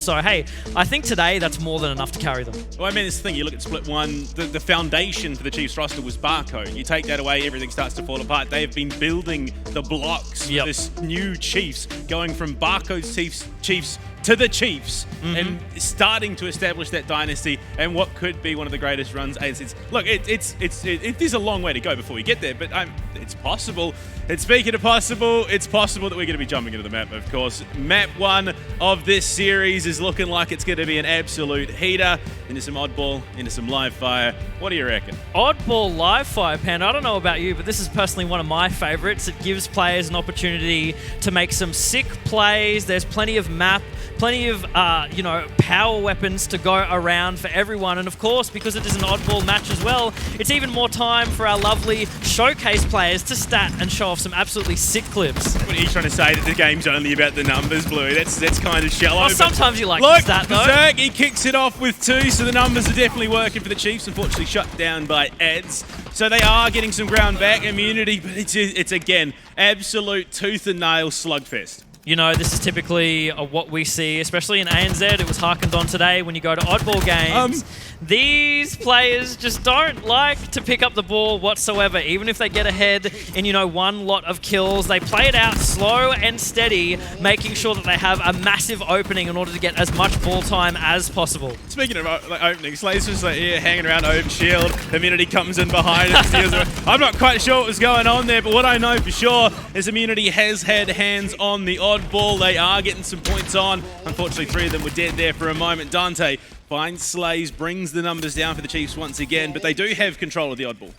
So, hey, I think today that's more than enough to carry them. Well, I mean, this thing, you look at Split 1, the foundation for the Chiefs roster was Barcode. You take that away, everything starts to fall apart. They have been building the blocks for this new Chiefs, going from Barcode's Chiefs to the Chiefs, and starting to establish that dynasty and what could be one of the greatest runs ANZ. Look, it is a long way to go before we get there, but it's possible. And speaking of possible, it's possible that we're going to be jumping into the map, of course. Map 1 of this series is looking like it's going to be an absolute heater. Into some Oddball, into some live fire. What do you reckon? Oddball live fire, Panda. I don't know about you, but this is personally one of my favorites. It gives players an opportunity to make some sick plays. There's plenty of map, plenty of power weapons to go around for everyone. And of course, because it is an Oddball match as well, it's even more time for our lovely showcase players to stat and show off some absolutely sick clips. What are you trying to say, that the game's only about the numbers, Bluey? That's kind of shallow. Well, sometimes you like to stat, though. BZIIRK, he kicks it off with 2, so the numbers are definitely working for the Chiefs. Unfortunately shut down by ADS. So they are getting some ground back, immunity, but it's again, absolute tooth and nail slugfest. You know, this is typically what we see, especially in ANZ. It was harkened on today when you go to Oddball games. These players just don't like to pick up the ball whatsoever. Even if they get ahead in, one lot of kills, they play it out slow and steady, making sure that they have a massive opening in order to get as much ball time as possible. Speaking of opening, Slayz was hanging around over shield. Immunity comes in behind it. I'm not quite sure what was going on there, but what I know for sure is Immunity has had hands on the Oddball. They are getting some points on. Unfortunately, 3 of them were dead there for a moment. Dante finds Slayz, brings the numbers down for the Chiefs once again, but they do have control of the Oddball.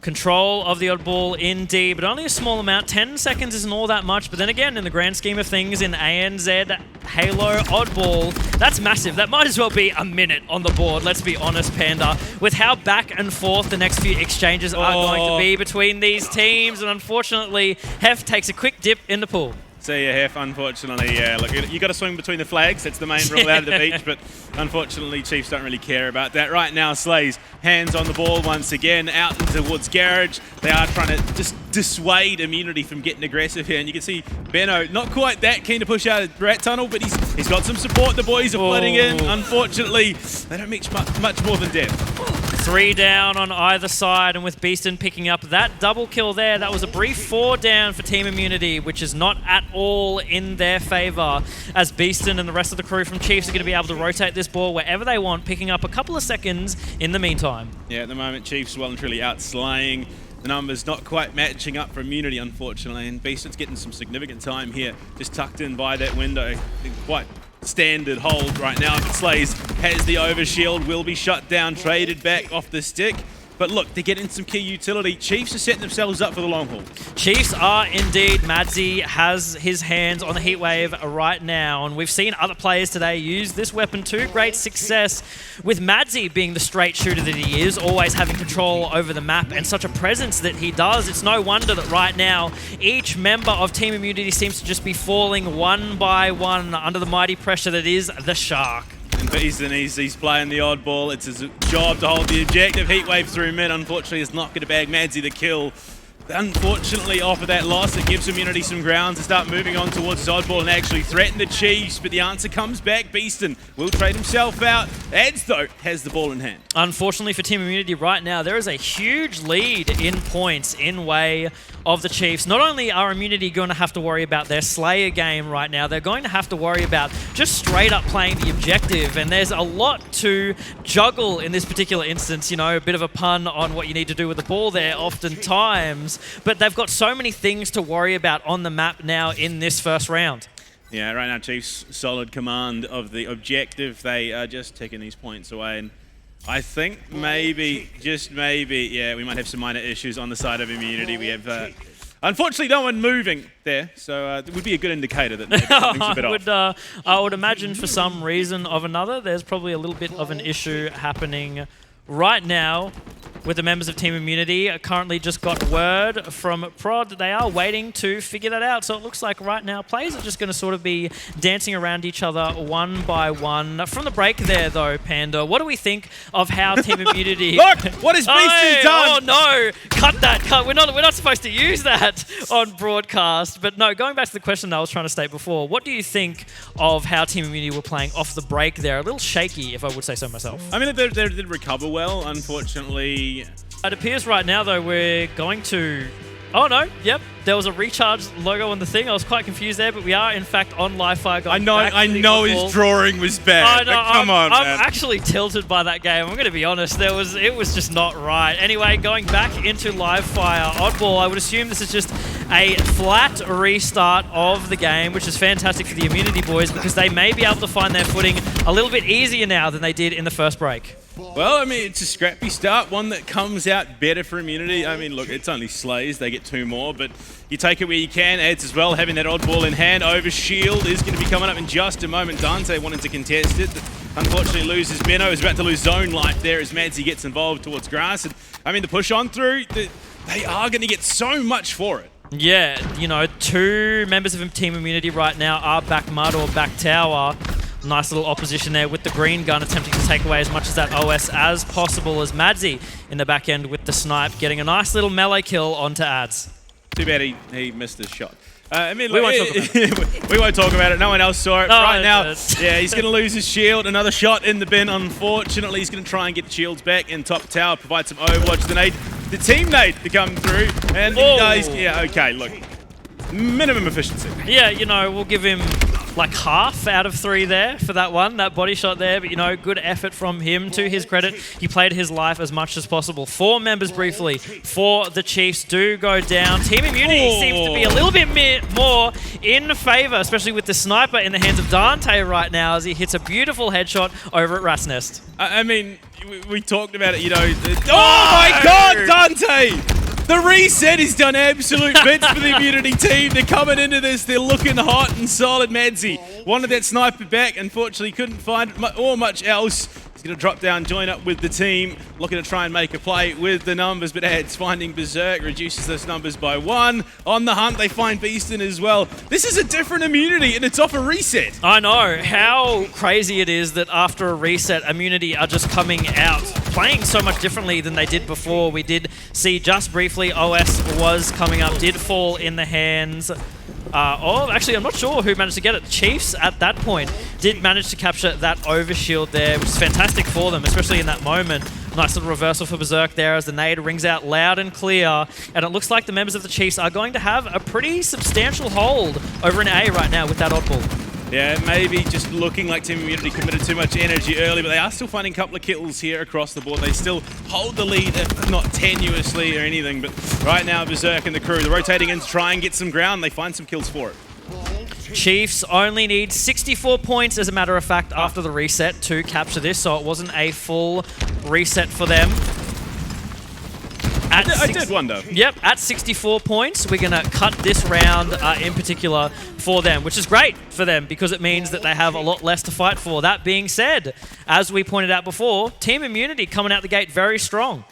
Control of the Oddball indeed, but only a small amount. 10 seconds isn't all that much, but then again, in the grand scheme of things, in ANZ, Halo, Oddball, that's massive. That might as well be a minute on the board, let's be honest, Panda. With how back and forth the next few exchanges are going to be between these teams, and unfortunately, Heff takes a quick dip in the pool. See ya, Heff, unfortunately, yeah. Look, you got to swing between the flags. That's the main rule out of the beach, but unfortunately, Chiefs don't really care about that. Right now, Slayz, hands on the ball once again, out towards Garage. They are trying to just dissuade Immunity from getting aggressive here, and you can see Benno not quite that keen to push out of Rat Tunnel, but he's got some support. The boys are flooding in. Unfortunately, they don't make much more than death. 3 down on either side, and with Beastn picking up that double kill there, that was a brief 4 down for Team Immunity, which is not at all in their favor, as Beastn and the rest of the crew from Chiefs are going to be able to rotate this ball wherever they want, picking up a couple of seconds in the meantime. Yeah, at the moment, Chiefs well and truly outslaying. The numbers not quite matching up for Immunity, unfortunately, and Beastn's getting some significant time here, just tucked in by that window. Quite standard hold right now, but Slayz has the overshield, will be shut down, traded back off the stick. But look, they're getting some key utility. Chiefs are setting themselves up for the long haul. Chiefs are indeed. Madsy has his hands on the heatwave right now, and we've seen other players today use this weapon to great success, with Madsy being the straight shooter that he is, always having control over the map and such a presence that he does. It's no wonder that right now each member of Team Immunity seems to just be falling one by one under the mighty pressure that is the Shark. And Beastn, he's playing the Oddball. It's his job to hold the objective. Heatwave through mid, unfortunately, is not going to bag Madsy the kill. Unfortunately, off of that loss, it gives Immunity some ground to start moving on towards his Oddball and actually threaten the Chiefs, but the answer comes back. Beastn will trade himself out. ADS, though, has the ball in hand. Unfortunately for Team Immunity right now, there is a huge lead in points in way of the Chiefs. Not only are Immunity going to have to worry about their Slayer game right now, they're going to have to worry about just straight up playing the objective, and there's a lot to juggle in this particular instance. A bit of a pun on what you need to do with the ball there oftentimes. But they've got so many things to worry about on the map now in this first round. Yeah, right now Chiefs solid command of the objective. They are just taking these points away, and I think maybe, just maybe, yeah, we might have some minor issues on the side of Immunity. We have, unfortunately, no one moving there, so it would be a good indicator that maybe something's a bit off. I would imagine for some reason or another, there's probably a little bit of an issue happening right now with the members of Team Immunity. Currently just got word from Prod that they are waiting to figure that out. So it looks like right now players are just going to sort of be dancing around each other one by one. From the break there though, Panda, what do we think of how Team Immunity... Look! What has Beastn done? Oh no! Cut that! Cut. We're not supposed to use that on broadcast. But no, going back to the question that I was trying to state before, what do you think of how Team Immunity were playing off the break there? A little shaky, if I would say so myself. I mean, they did recover well, unfortunately. It appears right now, though, we're going to... Oh, no. Yep. There was a recharge logo on the thing. I was quite confused there, but we are, in fact, on live fire. I know his drawing was bad, but come on, man. I'm actually tilted by that game. I'm going to be honest. It was just not right. Anyway, going back into live fire, Oddball, I would assume this is just a flat restart of the game, which is fantastic for the Immunity boys because they may be able to find their footing a little bit easier now than they did in the first break. Well, I mean, it's a scrappy start, one that comes out better for Immunity. I mean, look, it's only Slayz, they get 2 more, but you take it where you can. Ads as well, having that Oddball in hand. Over shield is going to be coming up in just a moment. Dante wanting to contest it, unfortunately loses Benno, is about to lose zone life there as Madsy gets involved towards grass. And, I mean, the push on through, they are going to get so much for it. Yeah, you know, 2 members of Team Immunity right now are back mud or back tower. Nice little opposition there with the green gun, attempting to take away as much of that OS as possible as Madsy in the back end with the snipe, getting a nice little melee kill onto Ads. Too bad he missed his shot. I mean, we won't talk about it. We won't talk about it. No one else saw it. Oh, right now, yeah, he's going to lose his shield. Another shot in the bin, unfortunately. He's going to try and get shields back in top tower, provide some overwatch. The team nade to come through. And yeah, okay, look. Minimum efficiency. Yeah, you know, we'll give him like half out of 3 there for that one, that body shot there. But, you know, good effort from him. To his credit, he played his life as much as possible. 4 members briefly for the Chiefs do go down. Team Immunity seems to be a little bit more in favour, especially with the sniper in the hands of Dante right now as he hits a beautiful headshot over at Rat's Nest. I mean, we talked about it, you know. Oh my God, Dante! The reset has done absolute bits for the Immunity team. They're coming into this. They're looking hot and solid. Madsy wanted that sniper back. Unfortunately, couldn't find or much else. He's going to drop down, join up with the team. Looking to try and make a play with the numbers, but Ads finding BZIIRK reduces those numbers by 1. On the hunt, they find Beastn as well. This is a different Immunity, and it's off a reset. I know. How crazy it is that after a reset, Immunity are just coming out, playing so much differently than they did before. We did see just briefly OS was coming up, did fall in the hands actually, I'm not sure who managed to get it. Chiefs, at that point, did manage to capture that overshield there, which is fantastic for them, especially in that moment. Nice little reversal for BZIIRK there as the nade rings out loud and clear. And it looks like the members of the Chiefs are going to have a pretty substantial hold over in A right now with that Oddball. Yeah, maybe just looking like Team Immunity committed too much energy early, but they are still finding a couple of kills here across the board. They still hold the lead, if not tenuously or anything, but right now BZIIRK and the crew, they're rotating in to try and get some ground. They find some kills for it. Chiefs only need 64 points, as a matter of fact, after the reset to capture this, so it wasn't a full reset for them. I did wonder. Yep, at 64 points, we're going to cut this round in particular for them, which is great for them because it means that they have a lot less to fight for. That being said, as we pointed out before, Team Immunity coming out the gate very strong.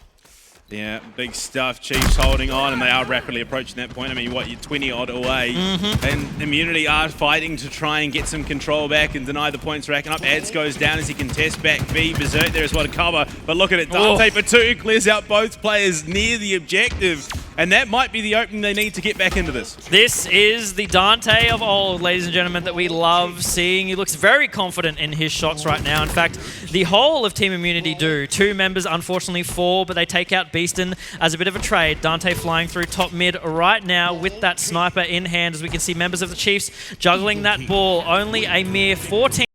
Yeah, big stuff. Chiefs holding on, and they are rapidly approaching that point. I mean, what, you're 20-odd away. And Immunity are fighting to try and get some control back and deny the points racking up. Ads goes down as he contests back B. BZIIRK there as well to cover. But look at it. Dante for 2 clears out both players near the objective. And that might be the opening they need to get back into this. This is the Dante of old, ladies and gentlemen, that we love seeing. He looks very confident in his shots right now. In fact, the whole of Team Immunity do. 2 members unfortunately fall, but they take out Beastn as a bit of a trade. Dante flying through top mid right now with that sniper in hand, as we can see members of the Chiefs juggling that ball. Only a mere 14.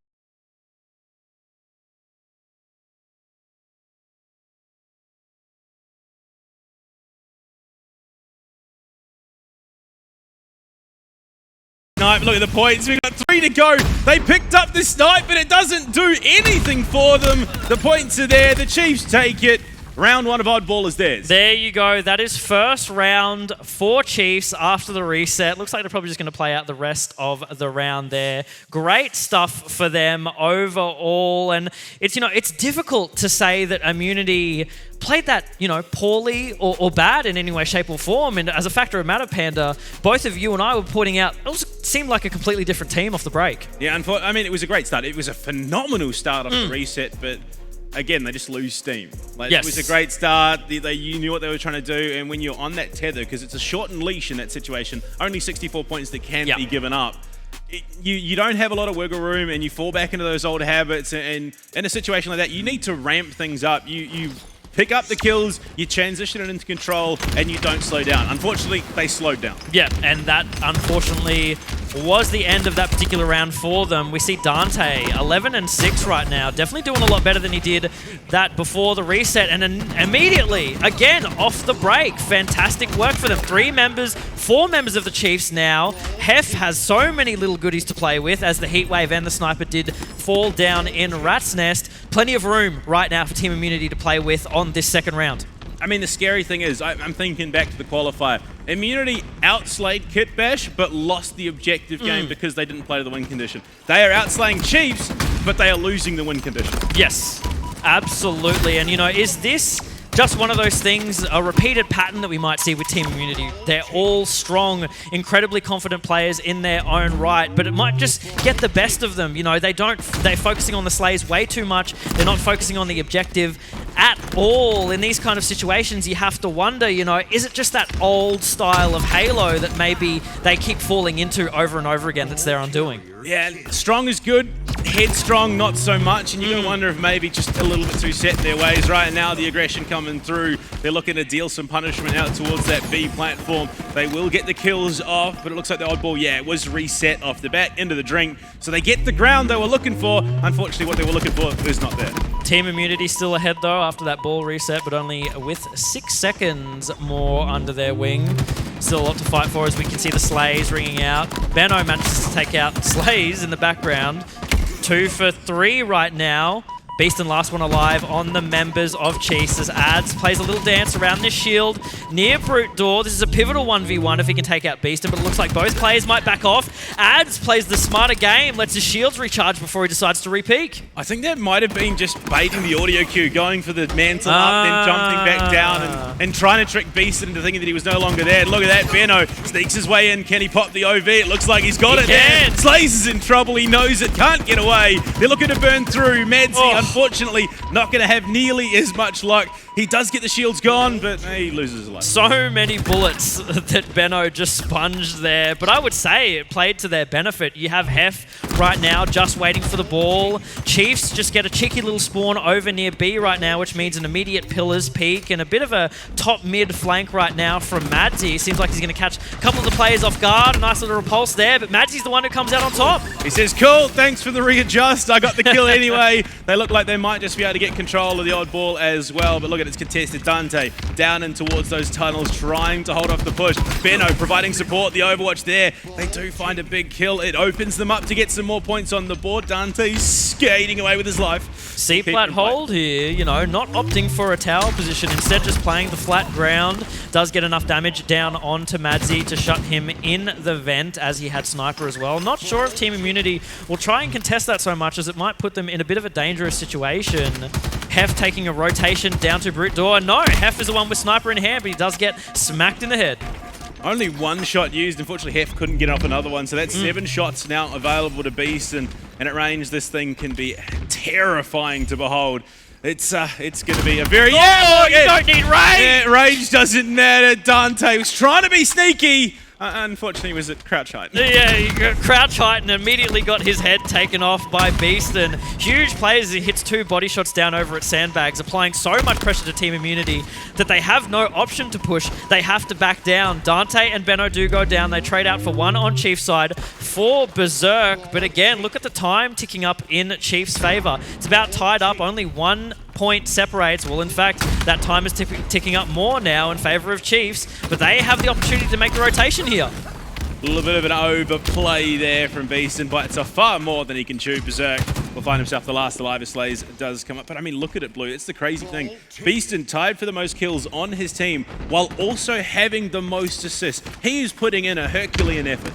Look at the points. We've got 3 to go. They picked up the snipe, but it doesn't do anything for them. The points are there. The Chiefs take it. Round 1 of Oddball is theirs. There you go. That is first round for Chiefs after the reset. Looks like they're probably just going to play out the rest of the round there. Great stuff for them overall. And it's, it's difficult to say that Immunity played that, poorly or bad in any way, shape or form. And as a factor of matter, Panda, both of you and I were pointing out, it seemed like a completely different team off the break. Yeah, it was a great start. It was a phenomenal start off the reset, but again, they just lose steam. It was a great start. You knew what they were trying to do, and when you're on that tether, because it's a shortened leash in that situation, only 64 points that can be given up. You don't have a lot of wiggle room, and you fall back into those old habits. And in a situation like that, you need to ramp things up. You pick up the kills, you transition it into control, and you don't slow down. Unfortunately, they slowed down. Yeah, and that, unfortunately, was the end of that particular round for them. We see Dante, 11-6 right now. Definitely doing a lot better than he did that before the reset. And then immediately, again, off the break. Fantastic work for them. 4 members of the Chiefs now. Heff has so many little goodies to play with, as the Heatwave and the Sniper did fall down in Rat's Nest. Plenty of room right now for Team Immunity to play with on this second round. The scary thing is, I'm thinking back to the qualifier. Immunity outslayed Kitbash, but lost the objective game because they didn't play to the win condition. They are outslaying Chiefs, but they are losing the win condition. Yes, absolutely. And, is this just one of those things, a repeated pattern that we might see with Team Immunity? They're all strong, incredibly confident players in their own right, but it might just get the best of them. They're focusing on the Slayz way too much. They're not focusing on the objective at all. In these kind of situations, you have to wonder, is it just that old style of Halo that maybe they keep falling into over and over again that's their undoing? Yeah, strong is good, headstrong not so much, and you're going to wonder if maybe just a little bit too set in their ways. Right now, the aggression coming through, they're looking to deal some punishment out towards that B platform. They will get the kills off, but it looks like the Oddball, it was reset off the bat into the drink. So they get the ground they were looking for. Unfortunately, what they were looking for is not there. Team Immunity still ahead, though, after that ball reset, but only with 6 seconds more under their wing. Still a lot to fight for, as we can see the Slayz ringing out. Benno manages to take out Slayz in the background. 2 for 3 right now. Beastn last one alive on the members of Chiefs, as Ads plays a little dance around this shield near Brute Door. This is a pivotal 1v1 if he can take out Beastn, but it looks like both players might back off. Ads plays the smarter game, lets his shields recharge before he decides to re-peek. I think that might have been just baiting the audio cue, going for the mantle up, then jumping back down and trying to trick Beastn into thinking that he was no longer there. And look at that, Benno sneaks his way in. Can he pop the OV? It looks like he's got it there. Slayz is in trouble. He knows it. Can't get away. They're looking to burn through. Madsy, unfortunately, not going to have nearly as much luck. He does get the shields gone, but he loses his life. So many bullets that Benno just sponged there, but I would say it played to their benefit. You have Heff right now just waiting for the ball. Chiefs just get a cheeky little spawn over near B right now, which means an immediate Pillars peek and a bit of a top mid flank right now from Madsy. Seems like he's going to catch a couple of the players off guard. A nice little repulse there, but Madsy's the one who comes out on top. He says, cool, thanks for the readjust. I got the kill anyway. They look like they might just be able to get control of the Oddball as well, but look at it's contested. Dante down and towards those tunnels, trying to hold off the push. Benno providing support, the Overwatch there. They do find a big kill. It opens them up to get some more points on the board. Dante's skating away with his life. C-flat hold here, not opting for a tower position, instead just playing the flat ground. Does get enough damage down onto Madsy to shut him in the vent, as he had Sniper as well. Not sure if Team Immunity will try and contest that so much, as it might put them in a bit of a dangerous situation. Heff taking a rotation down to Brute Door. No, Heff is the one with Sniper in hand, but he does get smacked in the head. Only one shot used. Unfortunately, Heff couldn't get up another one, so that's 7 shots now available to Beastn, and at range, this thing can be terrifying to behold. It's going to be a very... you don't need range! Yeah, range doesn't matter. Dante was trying to be sneaky. Unfortunately, he was at crouch height. Yeah, he got crouch height and immediately got his head taken off by Beastn. Huge plays as he hits 2 body shots down over at Sandbags, applying so much pressure to Team Immunity that they have no option to push. They have to back down. Dante and Benno do go down. They trade out for 1 on Chiefs side for BZIIRK. But again, look at the time ticking up in Chiefs' favor. It's about tied up. Only 1 point separates. Well, in fact, that time is ticking up more now in favor of Chiefs, but they have the opportunity to make the rotation here. A little bit of an overplay there from Beastn, but it's a far more than he can chew. BZIIRK will find himself the last alive as Slayz does come up. But I mean, look at it, Blue. It's the crazy thing. Beastn tied for the most kills on his team while also having the most assists. He is putting in a Herculean effort.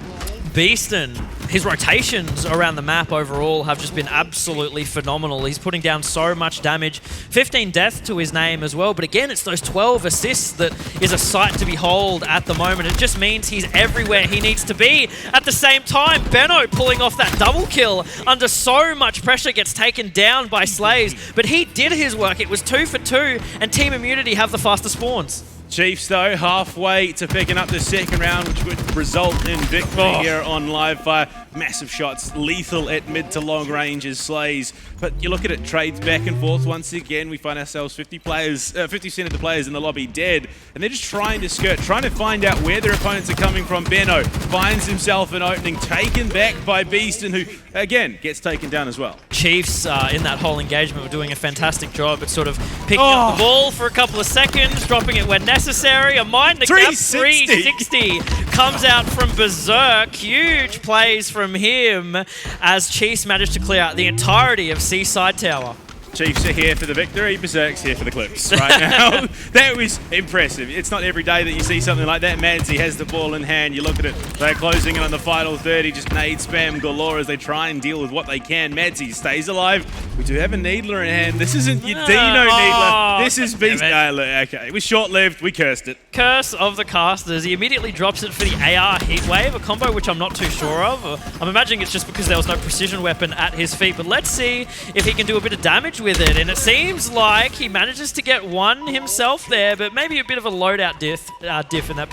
Beastn, his rotations around the map overall have just been absolutely phenomenal. He's putting down so much damage. 15 death to his name as well, but again, it's those 12 assists that is a sight to behold at the moment. It just means he's everywhere he needs to be. At the same time, Benno pulling off that double kill under so much pressure, gets taken down by Slayz, but he did his work. It was 2 for 2, and Team Immunity have the faster spawns. Chiefs, though, halfway to picking up the second round, which would result in victory here on live fire. Massive shots, lethal at mid to long range as Slayz. But you look at it, trades back and forth. Once again, we find ourselves 50% of the players in the lobby dead. And they're just trying to skirt, trying to find out where their opponents are coming from. Benno finds himself an opening, taken back by Beastn, who, again, gets taken down as well. Chiefs, in that whole engagement, were doing a fantastic job at sort of picking up the ball for a couple of seconds, dropping it when necessary. A mind the gap 360 comes out from BZIIRK. Huge plays from him as Chiefs managed to clear out the entirety of Seaside Tower. Chiefs are here for the victory, BZIIRK's here for the clips right now. That was impressive. It's not every day that you see something like that. Madsy has the ball in hand. You look at it, they're closing in on the final 30, just nade spam galore as they try and deal with what they can. Madsy stays alive. We do have a Needler in hand. This isn't your Dino Needler. This is Beastn. Okay, it was short-lived. We cursed it. Curse of the casters. He immediately drops it for the AR Heatwave, a combo which I'm not too sure of. I'm imagining it's just because there was no precision weapon at his feet, but let's see if he can do a bit of damage with it. And it seems like he manages to get one himself there, but maybe a bit of a loadout diff in that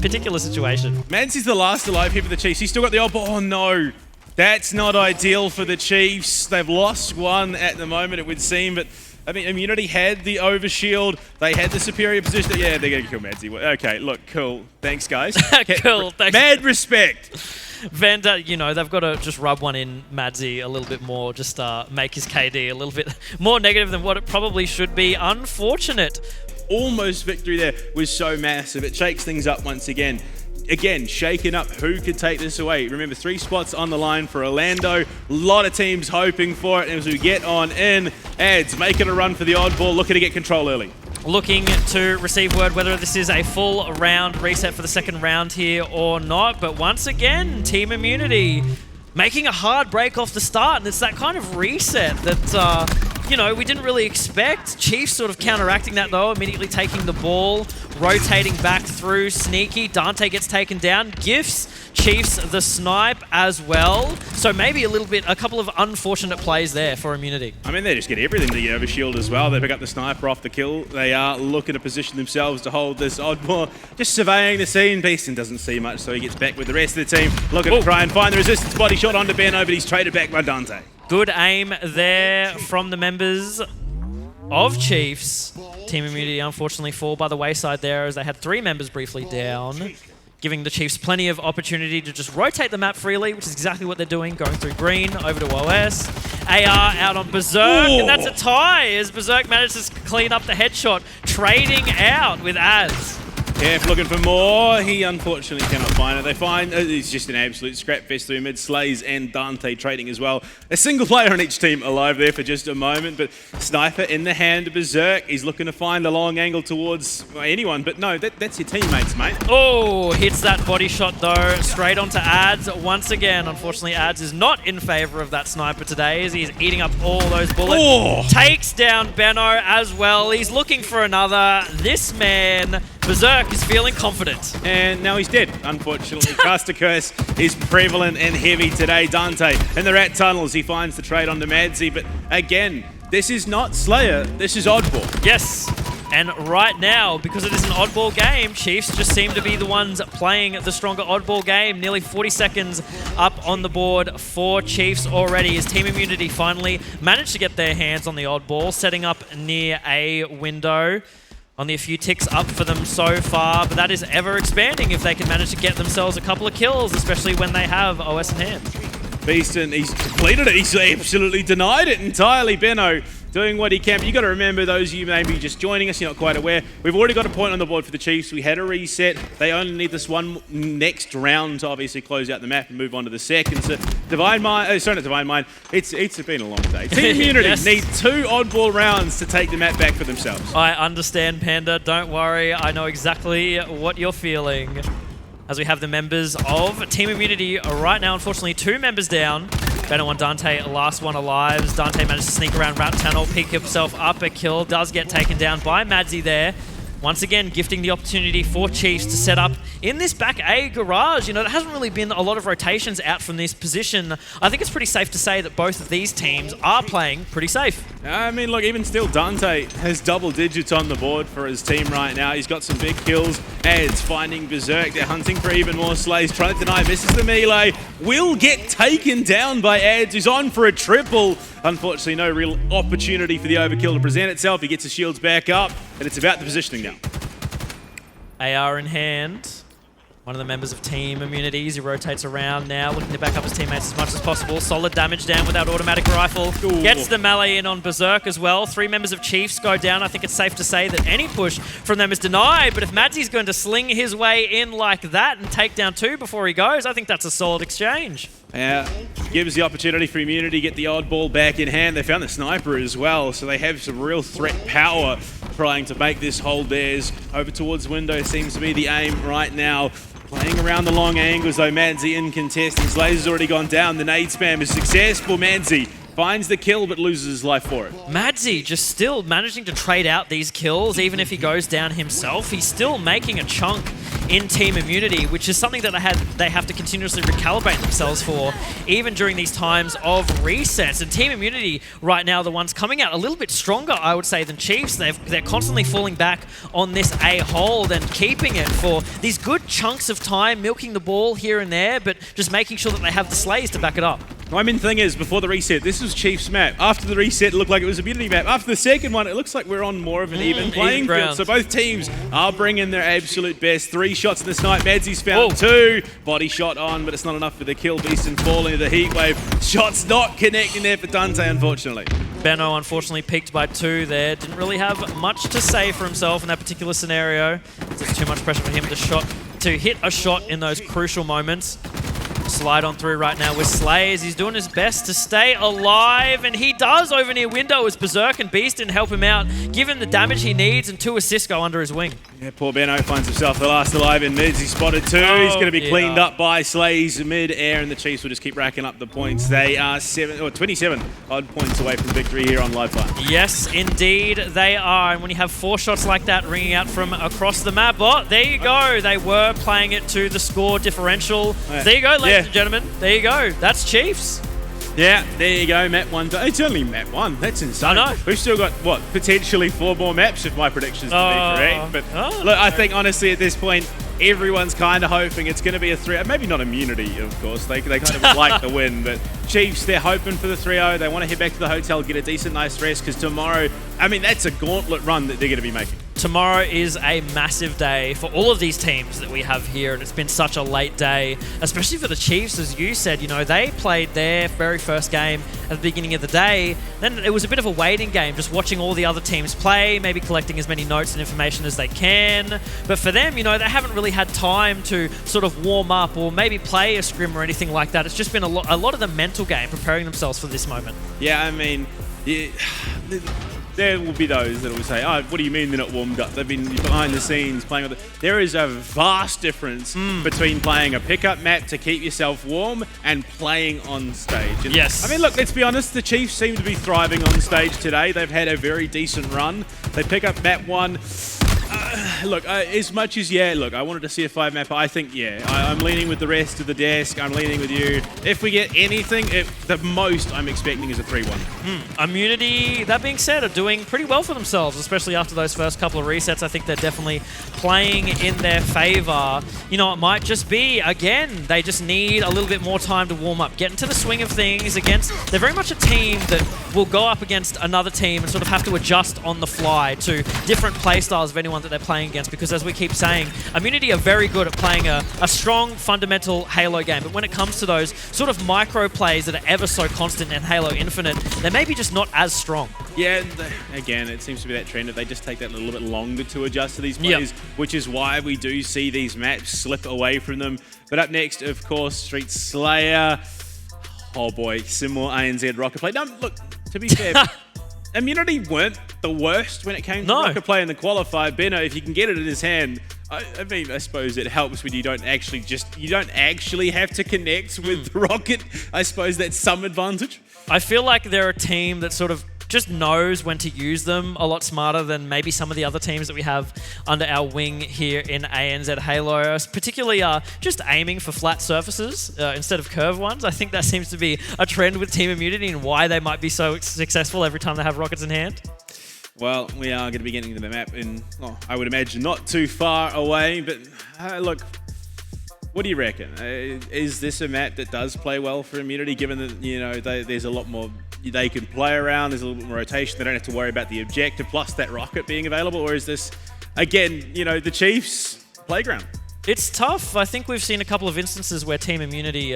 particular situation. Madsy's the last alive here for the Chiefs. He's still got the Oddball. Oh no, that's not ideal for the Chiefs. They've lost one at the moment, it would seem, but I mean, Immunity had the overshield. They had the superior position. Yeah, they're going to kill Madsy. Okay, look, cool. Thanks, guys. Cool, thanks. Mad respect. Venda, you know, they've got to just rub one in Madsy a little bit more, just make his KD a little bit more negative than what it probably should be. Unfortunate. Almost victory there was so massive. It shakes things up once again. Again, shaking up who could take this away. Remember, 3 spots on the line for Orlando. A lot of teams hoping for it. And as we get on in, Ads making a run for the Oddball, looking to get control early. Looking to receive word whether this is a full round reset for the second round here or not. But once again, Team Immunity making a hard break off the start. And it's that kind of reset that, you know, we didn't really expect. Chiefs sort of counteracting that, though, immediately taking the ball, rotating back through. Sneaky. Dante gets taken down. Gifts Chiefs the snipe as well. So maybe a couple of unfortunate plays there for Immunity. I mean, they just get everything to get over shield as well. They pick up the sniper off the kill. They are looking to position themselves to hold this Oddball. Just surveying the scene. Beastn doesn't see much, so he gets back with the rest of the team. Looking to try and find the resistance. Body shot onto Benno, but he's traded back by Dante. Good aim there from the members of Chiefs. Team Immunity unfortunately fall by the wayside there as they had 3 members briefly down, giving the Chiefs plenty of opportunity to just rotate the map freely, which is exactly what they're doing, going through green, over to OS. AR out on BZIIRK, and that's a tie as BZIIRK manages to clean up the headshot, trading out with Ads. Heff looking for more. He unfortunately cannot find it. They find it's just an absolute scrap fest through mid. Slayz and Dante trading as well. A single player on each team alive there for just a moment, but sniper in the hand of BZIIRK. He's looking to find a long angle towards anyone, but no, that's your teammates, mate. Oh, hits that body shot though, straight onto Ads once again. Unfortunately, Ads is not in favor of that sniper today as he's eating up all those bullets. Oh. Takes down Benno as well. He's looking for another. This man, BZIIRK, is feeling confident. And now he's dead, unfortunately. Caster Curse is prevalent and heavy today. Dante in the rat tunnels. He finds the trade onto Madsy, but again, this is not Slayer, this is Oddball. Yes, and right now, because it is an Oddball game, Chiefs just seem to be the ones playing the stronger Oddball game. Nearly 40 seconds up on the board for Chiefs already as Team Immunity finally managed to get their hands on the Oddball, setting up near a window. Only a few ticks up for them so far, but that is ever expanding if they can manage to get themselves a couple of kills, especially when they have OS in hand. Beastn, he's completed it. He's absolutely denied it entirely. Benno doing what he can, but you got to remember, those of you maybe just joining us, you're not quite aware, we've already got a point on the board for the Chiefs. We had a reset. They only need this one next round to obviously close out the map and move on to the second. So Divine Mind, sorry, not Divine Mind, it's been a long day. Team Immunity Yes. need 2 oddball rounds to take the map back for themselves. I understand, Panda. Don't worry. I know exactly what you're feeling. As we have the members of Team Immunity right now, unfortunately, 2 members down. Benno and Dante, last one alive. Dante managed to sneak around Rat Tunnel, pick himself up a kill, does get taken down by Madsy there. Once again, gifting the opportunity for Chiefs to set up in this back A garage. You know, there hasn't really been a lot of rotations out from this position. I think it's pretty safe to say that both of these teams are playing pretty safe. I mean, look, even still, Dante has double digits on the board for his team right now. He's got some big kills. Ed's finding BZIIRK. They're hunting for even more Slayz. Trying to deny, misses the melee. Will get taken down by Eds, who's on for a triple. Unfortunately, no real opportunity for the overkill to present itself. He gets his shields back up, and it's about the positioning now. AR in hand. One of the members of Team Immunities, he rotates around now, looking to back up his teammates as much as possible. Solid damage down with that automatic rifle. Ooh. Gets the melee in on BZIIRK as well. 3 members of Chiefs go down. I think it's safe to say that any push from them is denied, but if Madsy's going to sling his way in like that and take down 2 before he goes, I think that's a solid exchange. Yeah, gives the opportunity for Immunity to get the oddball back in hand. They found the sniper as well, so they have some real threat power trying to make this hold theirs. Over towards window seems to be the aim right now. Playing around the long angles though, Madsy in contest. His laser's already gone down. The nade spam is successful. Madsy finds the kill but loses his life for it. Madsy just still managing to trade out these kills, even if he goes down himself. He's still making a chunk in Team Immunity, which is something that they have to continuously recalibrate themselves for, even during these times of resets. And Team Immunity right now, the ones coming out a little bit stronger, I would say, than Chiefs. They're constantly falling back on this A hold and keeping it for these good chunks of time, milking the ball here and there, but just making sure that they have the Slayz to back it up. I mean, the thing is, before the reset, this was Chiefs' map. After the reset, it looked like it was a Immunity map. After the second one, it looks like we're on more of an even playing field. So both teams are bringing their absolute best. 3 shots in this night. Madsy's found 2. Body shot on, but it's not enough for the kill. Beastn falling into the heat wave. Shots not connecting there for Dante, unfortunately. Benno unfortunately peaked by 2 there. Didn't really have much to say for himself in that particular scenario. There's too much pressure for him to hit a shot in those crucial moments. Slide on through right now with Slayz. He's doing his best to stay alive, and he does over near window as BZIIRK and Beastn help him out, give him the damage he needs, and 2 assists go under his wing. Yeah, poor Benno finds himself the last alive in mids. He's spotted 2. He's going to be cleaned up by Slayz mid-air, and the Chiefs will just keep racking up the points. They are 27 odd points away from victory here on live fire. Yes, indeed they are. And when you have 4 shots like that ringing out from across the map, oh, there you go. They were playing it to the score differential. Yeah. There you go, ladies and gentlemen. There you go. That's Chiefs. Yeah, there you go, map 1. It's only map 1. That's insane. I know. We've still got, what, potentially 4 more maps if my predictions to be correct. But look, I think honestly at this point, everyone's kind of hoping it's going to be a 3-0. Maybe not Immunity, of course. They kind of would like the win. But Chiefs, they're hoping for the 3-0. They want to head back to the hotel, get a decent, nice rest. Because tomorrow, I mean, that's a gauntlet run that they're going to be making. Tomorrow is a massive day for all of these teams that we have here, and it's been such a late day, especially for the Chiefs, as you said. You know, they played their very first game at the beginning of the day. Then it was a bit of a waiting game, just watching all the other teams play, maybe collecting as many notes and information as they can. But for them, you know, they haven't really had time to sort of warm up or maybe play a scrim or anything like that. It's just been a lot of the mental game, preparing themselves for this moment. Yeah, I mean, there will be those that will say, oh, what do you mean they're not warmed up? They've been behind the scenes playing. There is a vast difference between playing a pickup map to keep yourself warm and playing on stage. And yes. I mean, look, let's be honest. The Chiefs seem to be thriving on stage today. They've had a very decent run. They pick up map 1. Look, as much as, look, I wanted to see a 5 map. I think, I'm leaning with the rest of the desk. I'm leaning with you. If we get anything, the most I'm expecting is a 3-1. Immunity, that being said, are doing pretty well for themselves, especially after those first couple of resets. I think they're definitely playing in their favor. You know, it might just be, again, they just need a little bit more time to warm up, get into the swing of things against... They're very much a team that will go up against another team and sort of have to adjust on the fly to different play styles of anyone that they're playing against, because as we keep saying, Immunity are very good at playing a strong, fundamental Halo game, but when it comes to those sort of micro plays that are ever so constant in Halo Infinite, they're maybe just not as strong. Yeah, again, it seems to be that trend that they just take that little bit longer to adjust to these plays, which is why we do see these maps slip away from them. But up next, of course, Street Slayer. Oh boy, some more ANZ rocket play. No, look, to be fair, Immunity weren't the worst when it came to rocket play in the qualifier. Benno, if you can get it in his hand, I mean, I suppose it helps when you don't actually have to connect with the rocket. I suppose that's some advantage. I feel like they're a team that sort of just knows when to use them a lot smarter than maybe some of the other teams that we have under our wing here in ANZ Halo, particularly just aiming for flat surfaces instead of curved ones. I think that seems to be a trend with Team Immunity and why they might be so successful every time they have rockets in hand. Well, we are going to be getting to the map in, I would imagine, not too far away, but look, what do you reckon? Is this a map that does play well for Immunity, given that, you know, there's a lot more they can play around, there's a little bit more rotation, they don't have to worry about the objective plus that rocket being available, or is this, again, you know, the Chiefs' playground? It's tough. I think we've seen a couple of instances where Team Immunity,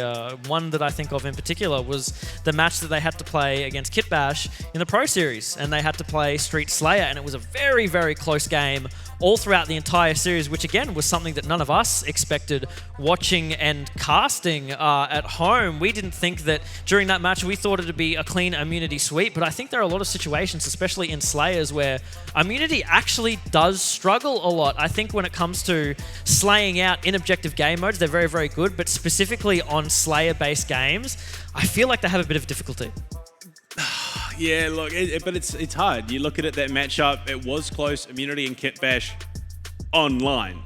one that I think of in particular was the match that they had to play against Kitbash in the Pro Series, and they had to play Street Slayer, and it was a very, very close game all throughout the entire series, which again was something that none of us expected watching and casting at home. We didn't think that during that match, we thought it'd be a clean Immunity sweep, but I think there are a lot of situations, especially in Slayers, where Immunity actually does struggle a lot. I think when it comes to slaying out in objective game modes, they're very, very good, but specifically on Slayer-based games, I feel like they have a bit of difficulty. Yeah, look, but it's hard. You look at it, that matchup, it was close. Immunity and Kitbash online.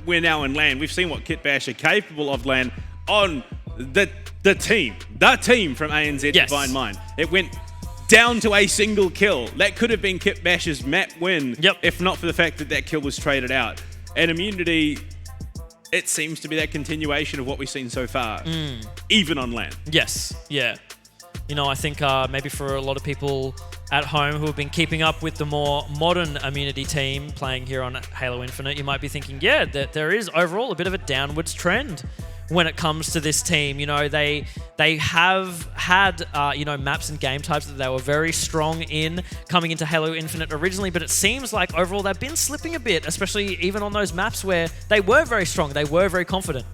We're now in LAN. We've seen what Kitbash are capable of LAN on the team from ANZ Divine Mind. It went down to a single kill. That could have been Kitbash's map win, if not for the fact that that kill was traded out. And Immunity, it seems to be that continuation of what we've seen so far, even on LAN. Yes, yeah. You know, I think maybe for a lot of people at home who have been keeping up with the more modern Immunity team playing here on Halo Infinite, you might be thinking, yeah, that there is overall a bit of a downwards trend when it comes to this team. You know, they have had, you know, maps and game types that they were very strong in coming into Halo Infinite originally, but it seems like overall they've been slipping a bit, especially even on those maps where they were very strong, they were very confident.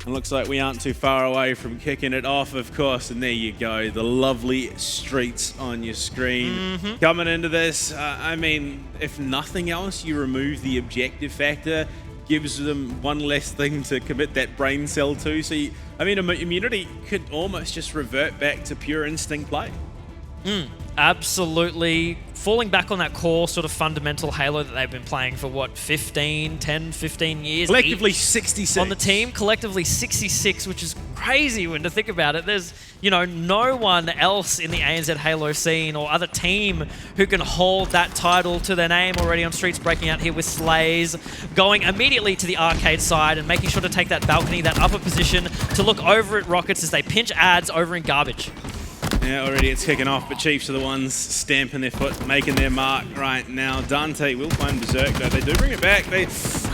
And looks like we aren't too far away from kicking it off, of course. And there you go, the lovely streets on your screen. Coming into this, I mean, if nothing else, you remove the objective factor, gives them one less thing to commit that brain cell to. So, I mean, Immunity could almost just revert back to pure instinct play. Absolutely. Falling back on that core sort of fundamental Halo that they've been playing for, what, 10, 15 years? Collectively 66. On the team, collectively 66, which is crazy when to think about it. There's, you know, no one else in the ANZ Halo scene or other team who can hold that title to their name already on Streets, breaking out here with Slayz, going immediately to the arcade side and making sure to take that balcony, that upper position, to look over at Rockets as they pinch ads over in garbage. Yeah, already it's kicking off, but Chiefs are the ones stamping their foot, making their mark right now. Dante will find BZIIRK, though. They do bring it back. They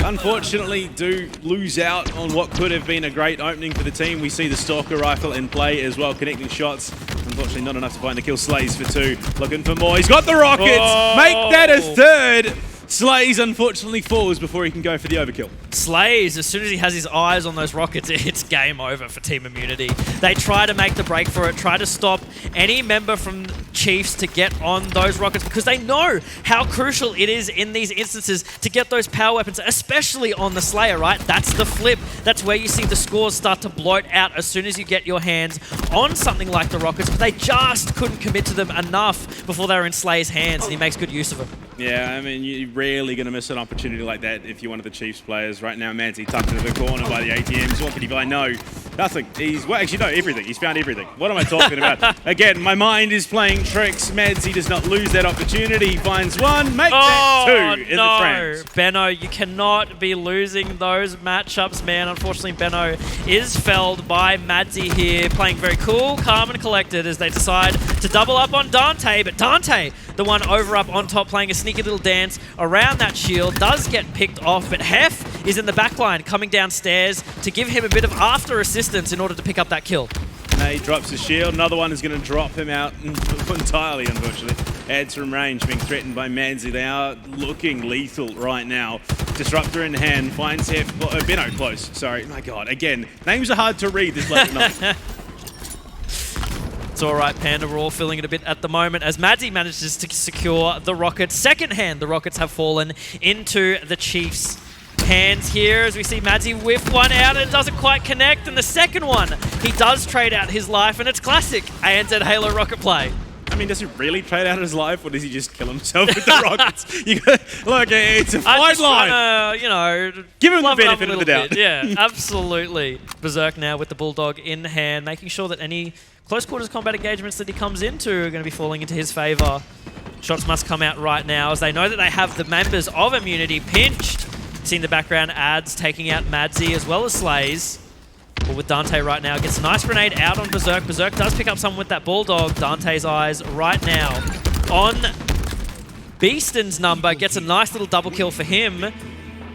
unfortunately do lose out on what could have been a great opening for the team. We see the Stalker rifle in play as well, connecting shots. Unfortunately, not enough to find the kill. Slayz for 2, looking for more. He's got the rockets! Make that a third! Slayz unfortunately falls before he can go for the overkill. Slayz, as soon as he has his eyes on those rockets, it's game over for Team Immunity. They try to make the break for it, try to stop any member from Chiefs to get on those rockets, because they know how crucial it is in these instances to get those power weapons, especially on the Slayer, right? That's the flip. That's where you see the scores start to bloat out as soon as you get your hands on something like the rockets, but they just couldn't commit to them enough before they were in Slay's hands, and he makes good use of them. Yeah, I mean, you're rarely going to miss an opportunity like that if you're one of the Chiefs players. Right now, Madsy tucked into the corner by the ATMs. What could he buy? No. Nothing. Well, actually, no, everything. He's found everything. What am I talking about? Again, my mind is playing tricks. Madsy does not lose that opportunity. He finds one, make that two in the frames. Benno, you cannot be losing those matchups, man. Unfortunately, Benno is felled by Madsy here, playing very cool, calm, and collected as they decide to double up on Dante. But Dante, the one over up on top, playing a sneaky little dance around that shield, does get picked off. But Heff is in the backline, coming downstairs to give him a bit of after assistance in order to pick up that kill. Now he drops his shield. Another one is going to drop him out entirely, unfortunately. Adds from range, being threatened by Madsy. They are looking lethal right now. Disruptor in hand, finds Heff. Benno close. Sorry. My God. Again, names are hard to read this late at night. It's all right, Panda. We're all feeling it a bit at the moment as Madsy manages to secure the Rockets. Second hand, the Rockets have fallen into the Chiefs' hands here as we see Madsy whiff one out and it doesn't quite connect. And the second one, he does trade out his life, and it's classic ANZ Halo Rocket play. I mean, does he really trade out his life, or does he just kill himself with the Rockets? Look, it's a fine line. You know, give him the benefit of the doubt. Yeah, absolutely. BZIIRK now with the Bulldog in hand, making sure that any close quarters combat engagements that he comes into are going to be falling into his favor. Shots must come out right now as they know that they have the members of Immunity pinched. See in the background ads taking out Madsy as well as Slayz. But with Dante right now, gets a nice grenade out on BZIIRK. BZIIRK does pick up someone with that Bulldog. Dante's eyes right now on Beastn's number. Gets a nice little double kill for him.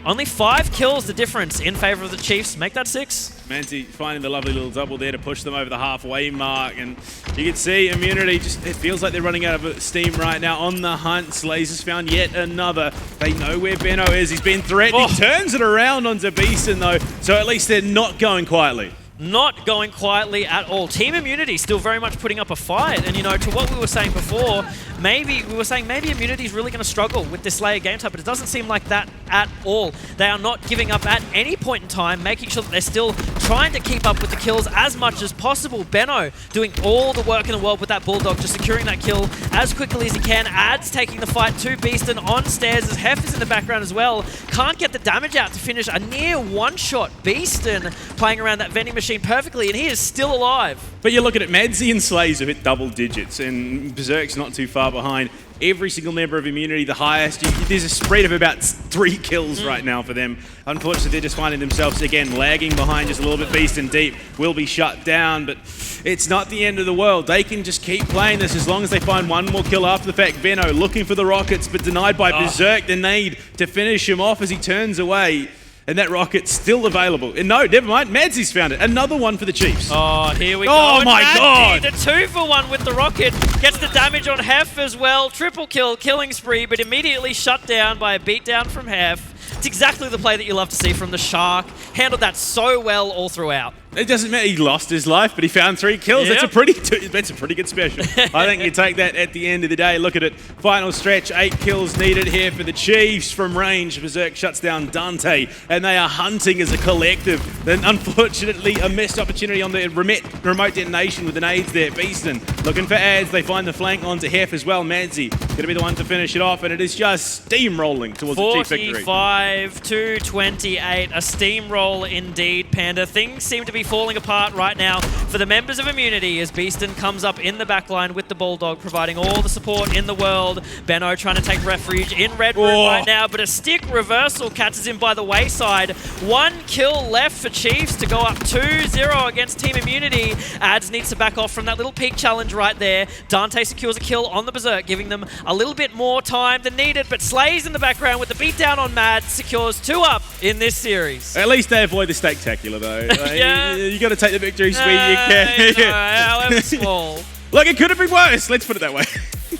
Only 5 kills the difference in favor of the Chiefs. Make that 6. Madsy finding the lovely little double there to push them over the halfway mark. And you can see Immunity, it feels like they're running out of steam right now. On the hunt, Slayz has found yet another. They know where Benno is. He's been threatened. He turns it around onto Beastn though, so at least they're not going quietly. Not going quietly at all. Team Immunity still very much putting up a fight. And, you know, to what we were saying before, maybe Immunity is really going to struggle with this Slayer game type, but it doesn't seem like that at all. They are not giving up at any point in time, making sure that they're still trying to keep up with the kills as much as possible. Benno doing all the work in the world with that Bulldog, just securing that kill as quickly as he can. Ads taking the fight to Beastn on stairs as Heff is in the background as well. Can't get the damage out to finish a near one-shot. Beastn playing around that vending machine perfectly, and he is still alive. But you're looking at Madsy and Slayz have hit double digits, and BZIIRK's not too far behind. Every single member of Immunity, the highest. There's a spread of about 3 kills right now for them. Unfortunately, they're just finding themselves, again, lagging behind just a little bit. Beastn deep will be shut down, but it's not the end of the world. They can just keep playing this as long as they find one more kill after the fact. Benno looking for the Rockets, but denied by BZIIRK. The need to finish him off as he turns away. And that rocket's still available. And no, never mind. Madsy's found it. Another one for the Chiefs. Oh, here we go. Oh, my God. The 2-for-1 with the rocket. Gets the damage on Heff as well. Triple kill, killing spree, but immediately shut down by a beatdown from Heff. It's exactly the play that you love to see from the Shark. Handled that so well all throughout. It doesn't matter. He lost his life, but he found 3 kills. Yep. That's a pretty good special. I think you take that at the end of the day. Look at it. Final stretch. 8 kills needed here for the Chiefs from range. BZIIRK shuts down Dante, and they are hunting as a collective. Then, unfortunately, a missed opportunity on the remote detonation with the nades there. Beastn looking for ads. They find the flank onto Heff as well. Madsy going to be the one to finish it off, and it is just steamrolling towards the Chief victory. 45-28. A steamroll indeed, Panda. Things seem to be falling apart right now for the members of Immunity as Beastn comes up in the backline with the Bulldog, providing all the support in the world. Benno trying to take refuge in Red Room right now, but a stick reversal catches him by the wayside. 1 kill left for Chiefs to go up 2-0 against Team Immunity. Ads needs to back off from that little peak challenge right there. Dante secures a kill on the BZIIRK, giving them a little bit more time than needed, but Slayz in the background with the beatdown on Mads secures 2 up in this series. At least they avoid the spectacular though. Yeah. You got to take the victories where you can. However small. Look, it could have been worse. Let's put it that way.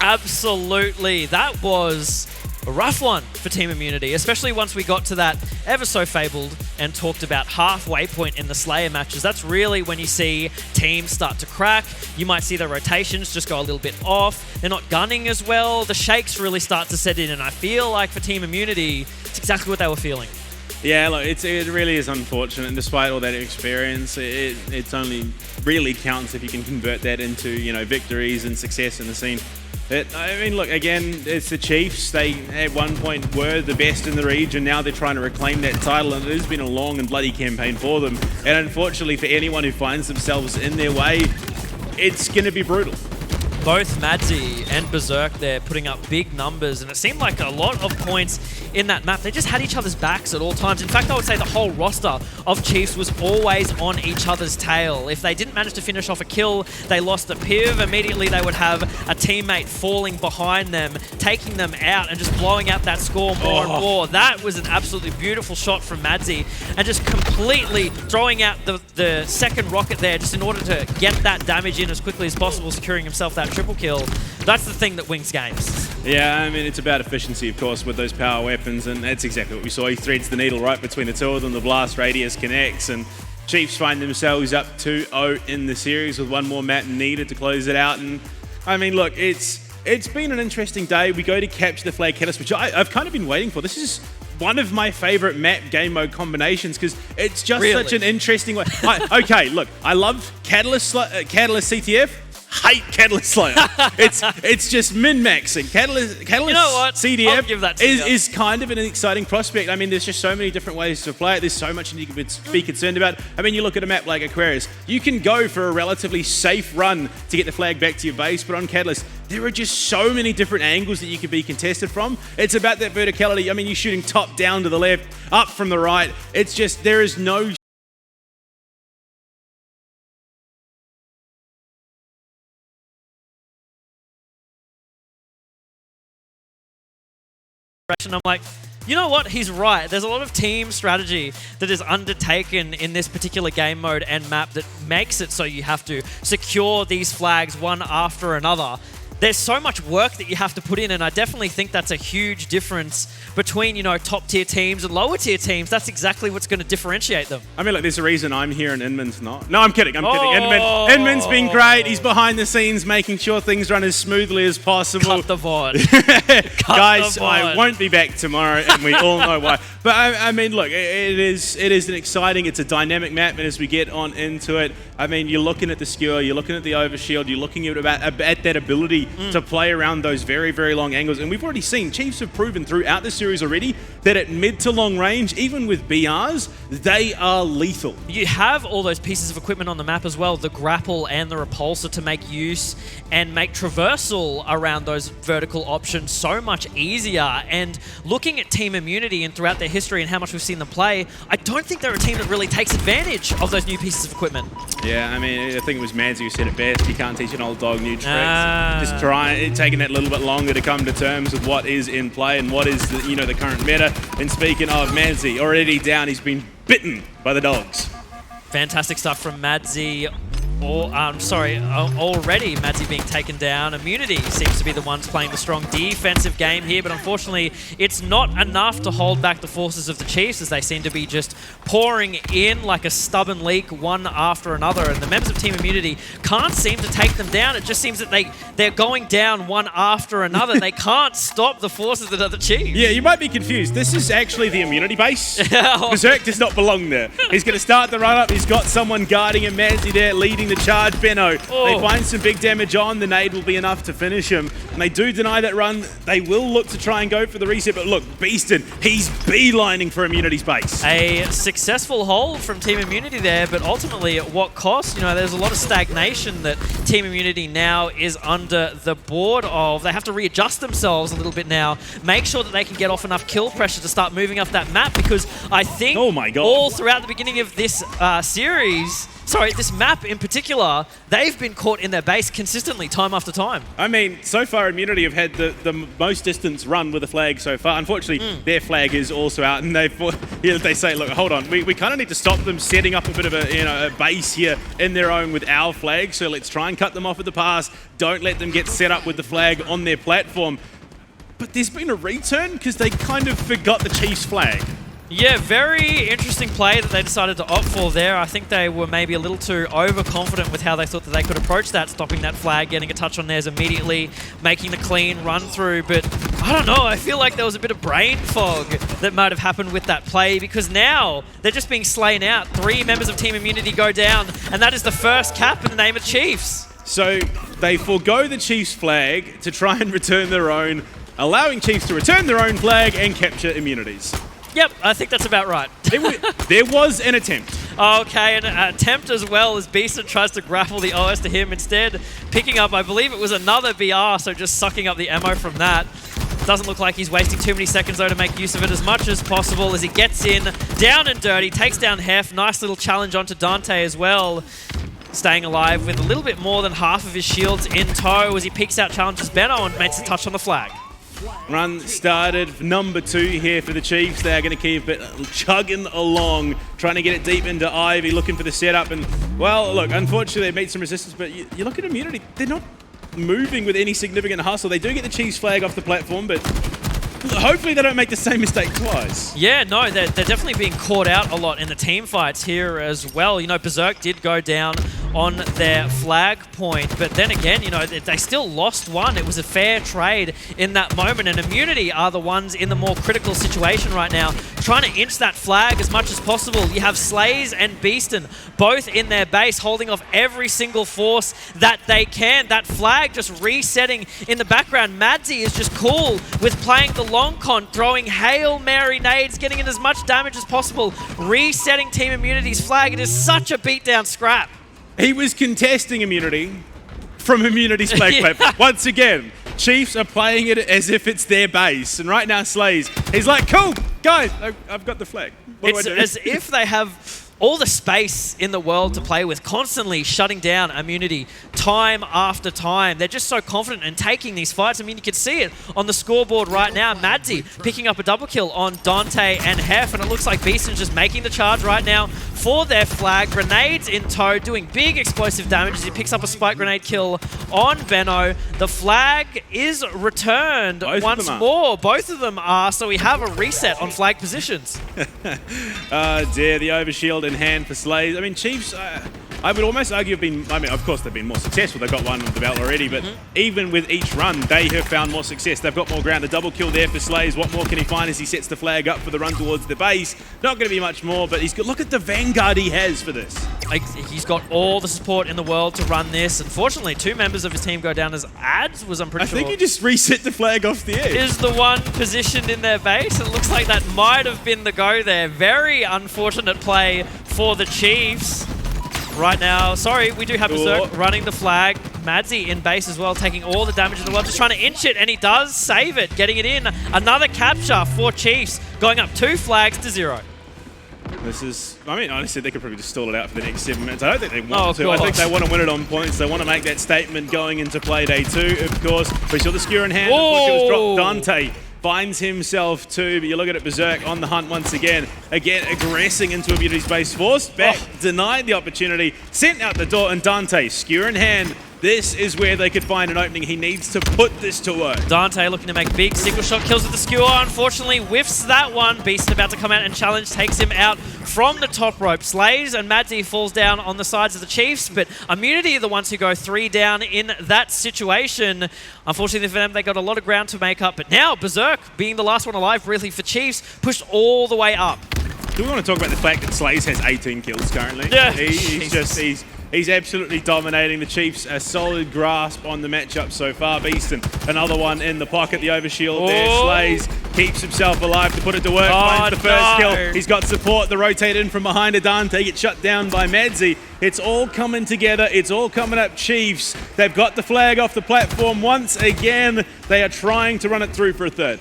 Absolutely. That was a rough one for Team Immunity, especially once we got to that ever so fabled and talked about halfway point in the Slayer matches. That's really when you see teams start to crack. You might see the rotations just go a little bit off. They're not gunning as well. The shakes really start to set in, and I feel like for Team Immunity, it's exactly what they were feeling. Yeah, look, it really is unfortunate, and despite all that experience, it's only really counts if you can convert that into, you know, victories and success in the scene. I mean, look, again, it's the Chiefs. They, at one point, were the best in the region. Now they're trying to reclaim that title, and it has been a long and bloody campaign for them. And unfortunately, for anyone who finds themselves in their way, it's going to be brutal. Both Madsy and BZIIRK, they're putting up big numbers, and it seemed like a lot of points in that map. They just had each other's backs at all times. In fact, I would say the whole roster of Chiefs was always on each other's tail. If they didn't manage to finish off a kill, they lost a piv, immediately they would have a teammate falling behind them, taking them out and just blowing out that score more and more. That was an absolutely beautiful shot from Madsy, and just completely throwing out the second rocket there just in order to get that damage in as quickly as possible, securing himself that triple kill. That's the thing that wins games. Yeah, I mean, it's about efficiency, of course, with those power weapons, and that's exactly what we saw. He threads the needle right between the two of them. The blast radius connects, and Chiefs find themselves up 2-0 in the series with one more map needed to close it out. And I mean, look, it's been an interesting day. We go to capture the flag Catalyst, which I've kind of been waiting for. This is one of my favorite map game mode combinations because it's just such an interesting way. Okay, look, I love Catalyst CTF. Hate Catalyst Slayer. It's just min-maxing. Catalyst you know what? CDF is kind of an exciting prospect. I mean, there's just so many different ways to play it. There's so much you can be concerned about. I mean, you look at a map like Aquarius, you can go for a relatively safe run to get the flag back to your base, but on Catalyst, there are just so many different angles that you can be contested from. It's about that verticality. I mean, you're shooting top down to the left, up from the right. It's just, there is no I'm like, you know what? He's right. There's a lot of team strategy that is undertaken in this particular game mode and map that makes it so you have to secure these flags one after another. There's so much work that you have to put in, and I definitely think that's a huge difference between, you know, top tier teams and lower tier teams. That's exactly what's going to differentiate them. I mean, look, there's a reason I'm here and Inman's not. No, I'm kidding. Inman's been great. He's behind the scenes making sure things run as smoothly as possible. Cut the VOD. Guys, I won't be back tomorrow, and we all know why. But I mean, look, it is an exciting, it's a dynamic map, and as we get on into it, I mean, you're looking at the skewer, you're looking at the overshield, you're looking at that ability to play around those very, very long angles. And we've already seen, Chiefs have proven throughout the series already that at mid to long range, even with BRs, they are lethal. You have all those pieces of equipment on the map as well, the grapple and the repulsor to make use and make traversal around those vertical options so much easier. And looking at team immunity and throughout their history and how much we've seen them play, I don't think they're a team that really takes advantage of those new pieces of equipment. Yeah, I mean, I think it was Madsy who said it best. You can't teach an old dog new tricks. Just taking that little bit longer to come to terms with what is in play and what is the current meta. And speaking of Madsy, already down, he's been bitten by the dogs. Fantastic stuff from Madsy. Already Madsy being taken down. Immunity seems to be the ones playing the strong defensive game here, but unfortunately it's not enough to hold back the forces of the Chiefs as they seem to be just pouring in like a stubborn leak one after another, and the members of Team Immunity can't seem to take them down. It just seems that they're going down one after another. They can't stop the forces that are the Chiefs. Yeah, you might be confused. This is actually the Immunity base. BZIIRK does not belong there. He's going to start the run-up. He's got someone guarding him. Madsy there leading the charge. Benno, they find some big damage on. The nade will be enough to finish him. And they do deny that run. They will look to try and go for the reset. But look, Beastn, he's beelining for Immunity's base. A successful hold from Team Immunity there, but ultimately at what cost? You know, there's a lot of stagnation that Team Immunity now is under the board of. They have to readjust themselves a little bit now, make sure that they can get off enough kill pressure to start moving up that map, because I think all throughout the beginning of this series, this map in particular, they've been caught in their base consistently, time after time. I mean, so far Immunity have had the most distance run with a flag so far. Unfortunately, their flag is also out, and they say, look, hold on, we kind of need to stop them setting up a bit of a base here in their own with our flag, so let's try and cut them off at the pass. Don't let them get set up with the flag on their platform. But there's been a return because they kind of forgot the Chiefs flag. Yeah, very interesting play that they decided to opt for there. I think they were maybe a little too overconfident with how they thought that they could approach that, stopping that flag, getting a touch on theirs immediately, making the clean run through. But I don't know, I feel like there was a bit of brain fog that might have happened with that play, because now they're just being slain out. 3 members of Team Immunity go down, and that is the first cap in the name of Chiefs. So they forego the Chiefs flag to try and return their own, allowing Chiefs to return their own flag and capture immunities. Yep, I think that's about right. There was an attempt. Okay, an attempt as well as Beastn tries to grapple the OS to him, instead picking up, I believe it was another BR, so just sucking up the ammo from that. Doesn't look like he's wasting too many seconds though to make use of it as much as possible as he gets in, down and dirty, takes down Heff. Nice little challenge onto Dante as well. Staying alive with a little bit more than half of his shields in tow as he peeks out, challenges Benno and makes a touch on the flag. Run started, number 2 here for the Chiefs. They're going to keep it chugging along, trying to get it deep into Ivy, looking for the setup. And, well, look, unfortunately they meet some resistance, but you look at immunity, they're not moving with any significant hustle. They do get the Chiefs flag off the platform, but hopefully they don't make the same mistake twice. Yeah, no, they're definitely being caught out a lot in the team fights here as well. You know, BZIIRK did go down on their flag point, but then again, you know, they still lost one. It was a fair trade in that moment, and Immunity are the ones in the more critical situation right now, trying to inch that flag as much as possible. You have Slayz and Beastn both in their base, holding off every single force that they can. That flag just resetting in the background. Madsy is just cool with playing the long con, throwing Hail Mary nades, getting in as much damage as possible, resetting Team Immunity's flag. It is such a beatdown scrap. He was contesting immunity from Immunity's flag platform. Once again, Chiefs are playing it as if it's their base. And right now, Slayz, he's like, cool, guys, I've got the flag. What It's do I do? as if they have all the space in the world to play with, constantly shutting down Immunity time after time. They're just so confident in taking these fights. I mean, you can see it on the scoreboard right now. Madsy picking up a double kill on Dante and Heff, and it looks like Beastn just making the charge right now for their flag. Grenades in tow, doing big explosive damage as he picks up a spike grenade kill on Benno. The flag is returned once more. Both of them are, so we have a reset on flag positions. Oh dear, the overshield in hand for Slayz. I mean, Chiefs, I would almost argue have been, I mean, of course they've been more successful. They've got one under the belt already, but even with each run, they have found more success. They've got more ground. A double kill there for Slayz. What more can he find as he sets the flag up for the run towards the base? Not going to be much more, but he's got, look at the vanguard he has for this. He's got all the support in the world to run this. Unfortunately, 2 members of his team go down as ads, was I'm pretty sure. I think he just reset the flag off the edge. Is the one positioned in their base. It looks like that might have been the go there. Very unfortunate play for the Chiefs. Right now, sorry, we do have BZIIRK running the flag. Madsy in base as well, taking all the damage in the world, just trying to inch it, and he does save it, getting it in. Another capture for Chiefs, going up 2 flags to 0. This is, I mean, honestly, they could probably just stall it out for the next 7 minutes. I don't think they want to. God. I think they want to win it on points. They want to make that statement going into play day 2, of course. We saw the skewer in hand. Unfortunately, it was dropped. Dante finds himself too, but you look at it, BZIIRK on the hunt once again. Again, aggressing into Immunity's base, forced back, denied the opportunity, sent out the door, and Dante, skewer in hand. This is where they could find an opening. He needs to put this to work. Dante looking to make big single shot kills with the skewer. Unfortunately, whiffs that one. Beastn about to come out and challenge, takes him out from the top rope. Slayz and Madsy falls down on the sides of the Chiefs, but Immunity are the ones who go 3 down in that situation. Unfortunately for them, they got a lot of ground to make up, but now BZIIRK, being the last one alive really for Chiefs, pushed all the way up. Do we want to talk about the fact that Slayz has 18 kills currently? Yeah. He's absolutely dominating the Chiefs. A solid grasp on the matchup so far. Beastn, another one in the pocket. The overshield there. Slayz keeps himself alive to put it to work. Finds the first kill. He's got support. The rotate in from behind a Dante. Gets shut down by Madsy. It's all coming together. It's all coming up Chiefs. They've got the flag off the platform once again. They are trying to run it through for a third.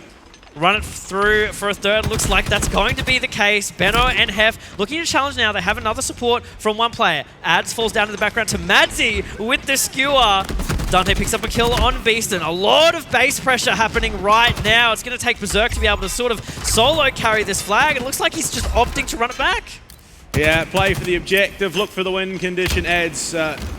Run it through for a third. Looks like that's going to be the case. Benno and Heff looking to challenge now. They have another support from one player. Ads falls down to the background to Madsy with the skewer. Dante picks up a kill on Beastn. A lot of base pressure happening right now. It's going to take BZIIRK to be able to sort of solo carry this flag. It looks like he's just opting to run it back. Yeah, play for the objective, look for the win condition. Ads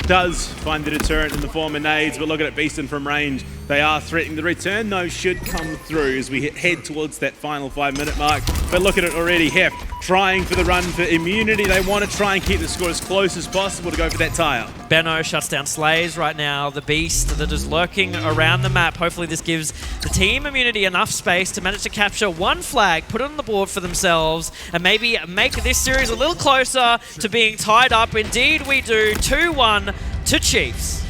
does find the deterrent in the form of nades, but look at it, Beastn from range. They are threatening the return, though, should come through as we head towards that final 5-minute mark. But look at it already, Heff trying for the run for immunity. They want to try and keep the score as close as possible to go for that tie-up. Benno shuts down Slayz right now, the beast that is lurking around the map. Hopefully this gives the team immunity enough space to manage to capture one flag, put it on the board for themselves, and maybe make this series a little closer to being tied up. Indeed we do, 2-1 to Chiefs.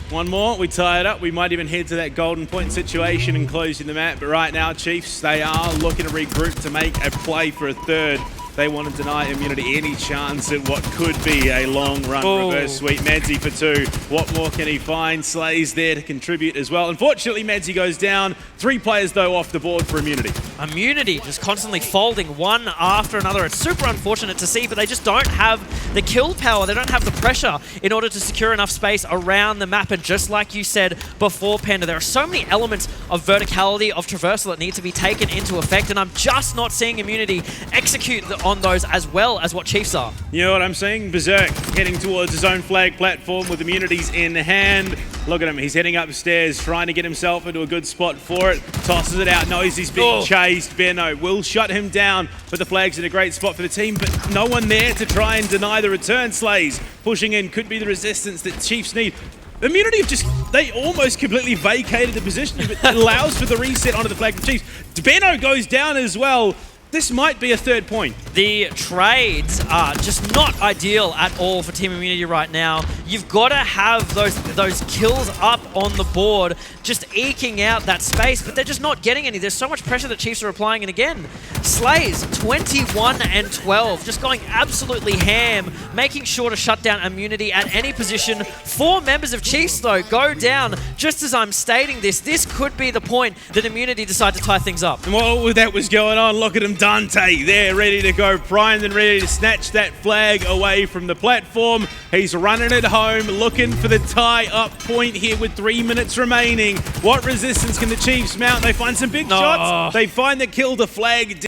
One more, we tie it up. We might even head to that golden point situation and closing the map. But right now, Chiefs, they are looking to regroup to make a play for a third. They want to deny Immunity any chance at what could be a long run reverse sweep. Madsy for 2. What more can he find? Slayz there to contribute as well. Unfortunately, Madsy goes down. 3 players, though, off the board for Immunity. Immunity just constantly folding one after another. It's super unfortunate to see, but they just don't have the kill power. They don't have the pressure in order to secure enough space around the map. And just like you said before, Panda, there are so many elements of verticality, of traversal that need to be taken into effect, and I'm just not seeing Immunity execute on those as well as what Chiefs are. You know what I'm saying? BZIIRK heading towards his own flag platform with Immunities in hand. Look at him, he's heading upstairs, trying to get himself into a good spot for it. Tosses it out, knows he's being chased. Benno will shut him down, but the flag's in a great spot for the team, but no one there to try and deny the return. Slayz pushing in, could be the resistance that Chiefs need. Immunity have just, they almost completely vacated the position. It allows for the reset onto the flag for Chiefs. Benno goes down as well. This might be a third point. The trades are just not ideal at all for Team Immunity right now. You've got to have those kills up on the board, just eking out that space, but they're just not getting any. There's so much pressure that Chiefs are applying, and again, Slayz 21 and 12, just going absolutely ham, making sure to shut down Immunity at any position. 4 members of Chiefs, though, go down just as I'm stating this. This could be the point that Immunity decide to tie things up. And while that was going on, look at him, Dante there, ready to go, primed and ready to snatch that flag away from the platform. He's running it home, looking for the tie-up point here with 3 minutes remaining. What resistance can the Chiefs mount? They find some big shots. They find the kill, the flag.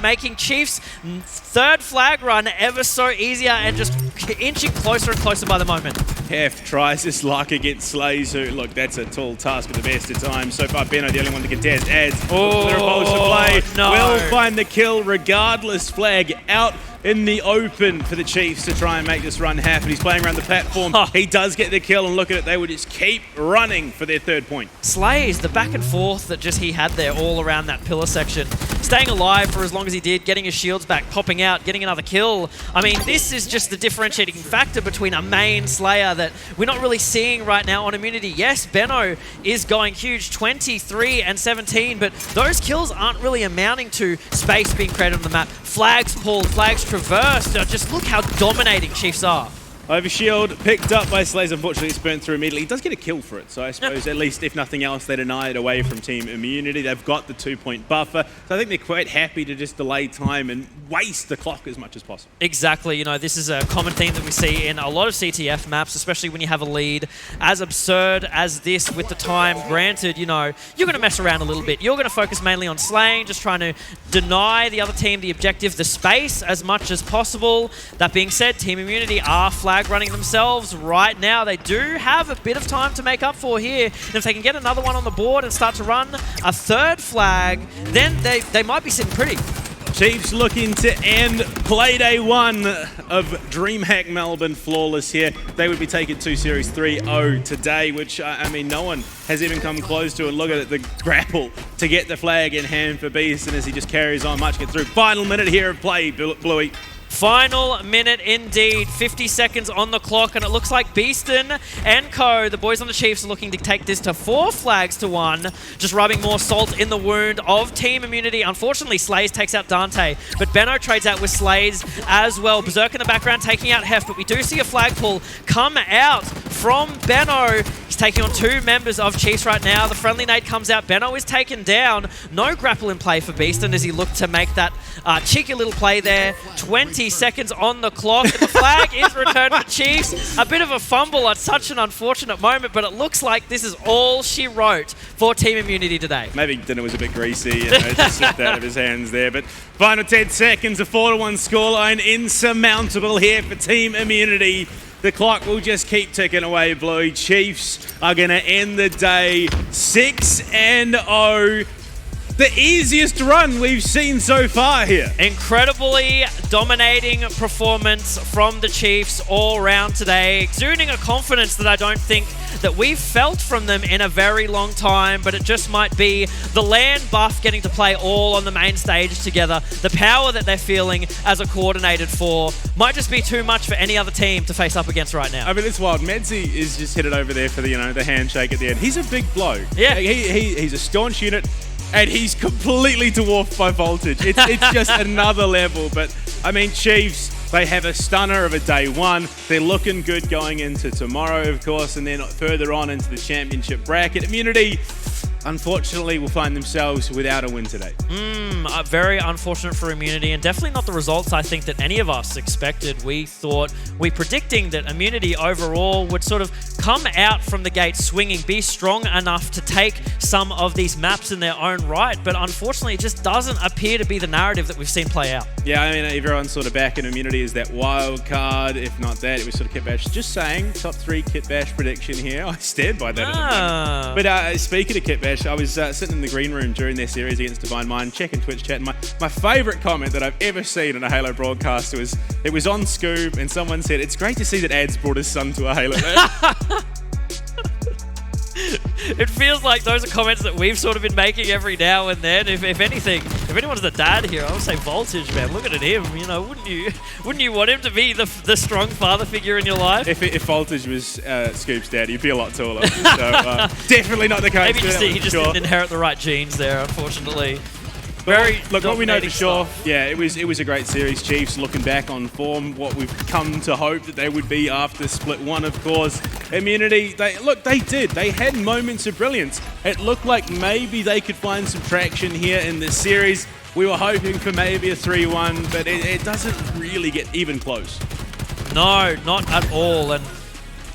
Making Chiefs' third flag run ever so easier and just inching closer and closer by the moment. Heff tries his luck against Slayz, who, look, that's a tall task at the best of times. So far, Benno, the only one to contest, adds the repulsive play. No. Will find the kill regardless. Flag out in the open for the Chiefs to try and make this run happen. He's playing around the platform. He does get the kill, and look at it, they would just keep running for their third point. Slayz, the back and forth that just he had there all around that pillar section, staying alive for as long as he did, getting his shields back, popping out, getting another kill. I mean, this is just the differentiating factor between a main Slayer that we're not really seeing right now on Immunity. Yes, Benno is going huge, 23 and 17, but those kills aren't really amounting to space being created on the map. Flags pulled, flags traversed. Just look how dominating Chiefs are. Overshield picked up by Slayz. Unfortunately, it's burnt through immediately. He does get a kill for it, so I suppose at least, if nothing else, they deny it away from Team Immunity. They've got the 2-point buffer, so I think they're quite happy to just delay time and waste the clock as much as possible. Exactly. You know, this is a common theme that we see in a lot of CTF maps, especially when you have a lead as absurd as this with the time. Granted, you know, you're going to mess around a little bit. You're going to focus mainly on slaying, just trying to deny the other team the objective, the space, as much as possible. That being said, Team Immunity are flag running themselves right now. They do have a bit of time to make up for here. And if they can get another one on the board and start to run a third flag, then they might be sitting pretty. Chiefs looking to end play day 1 of DreamHack Melbourne flawless here. They would be taking 2 Series 3-0 today, which, I mean, no one has even come close to. And look at it, the grapple to get the flag in hand for Beastn as he just carries on, much get through. Final minute here of play, Bluey. Final minute indeed, 50 seconds on the clock, and it looks like Beastn and co, the boys on the Chiefs, are looking to take this to 4 flags to 1, just rubbing more salt in the wound of Team Immunity. Unfortunately, Slayz takes out Dante, but Benno trades out with Slayz as well. BZIIRK in the background taking out Heff, but we do see a flag pull come out from Benno. He's taking on 2 members of Chiefs right now. The friendly nade comes out. Benno is taken down. No grapple in play for Beastn as he looked to make that cheeky little play there. 20 seconds on the clock. The flag is returned for Chiefs. A bit of a fumble at such an unfortunate moment, but it looks like this is all she wrote for Team Immunity today. Maybe dinner was a bit greasy, you know, just slipped out of his hands there. But final 10 seconds, a 4-1 scoreline, insurmountable here for Team Immunity. The clock will just keep ticking away, Blue. Chiefs are going to end the day 6-0. the easiest run we've seen so far here. Incredibly dominating performance from the Chiefs all round today, exuding a confidence that I don't think that we've felt from them in a very long time, but it just might be the LAN buff getting to play all on the main stage together. The power that they're feeling as a coordinated four might just be too much for any other team to face up against right now. I mean, it's wild. Madsy is just headed over there for the, the handshake at the end. He's a big bloke. Yeah. He's a staunch unit, and he's completely dwarfed by Voltage. It's just another level. But, I mean, Chiefs, they have a stunner of a day one. They're looking good going into tomorrow, of course, and then further on into the championship bracket. Immunity, unfortunately, will find themselves without a win today. Very unfortunate for Immunity, and definitely not the results I think that any of us expected. We predicting that Immunity overall would sort of come out from the gate swinging, be strong enough to take some of these maps in their own right, but unfortunately it just doesn't appear to be the narrative that we've seen play out. Yeah, I mean, everyone's sort of back in Immunity as that wild card. If not that, it was sort of Kit Bash. Just saying, top 3 Kit Bash prediction here. I stand by that. But speaking of Kit Bash, I was sitting in the green room during their series against Divine Mind, checking Twitch chat, and my favourite comment that I've ever seen in a Halo broadcast was, it was on Scoob, and someone said, "It's great to see that Ads brought his son to a Halo match." It feels like those are comments that we've sort of been making every now and then. If anything, if anyone's the dad here, I would say Voltage, man. Looking at him, wouldn't you want him to be the strong father figure in your life? If Voltage was Scoop's dad, he'd be a lot taller. So definitely not the case. Maybe he just didn't inherit the right genes there, unfortunately. Look, what we know for sure, yeah, it was a great series. Chiefs looking back on form, what we've come to hope that they would be after split one, of course. Immunity, they did. They had moments of brilliance. It looked like maybe they could find some traction here in this series. We were hoping for maybe a 3-1, but it doesn't really get even close. No, not at all. And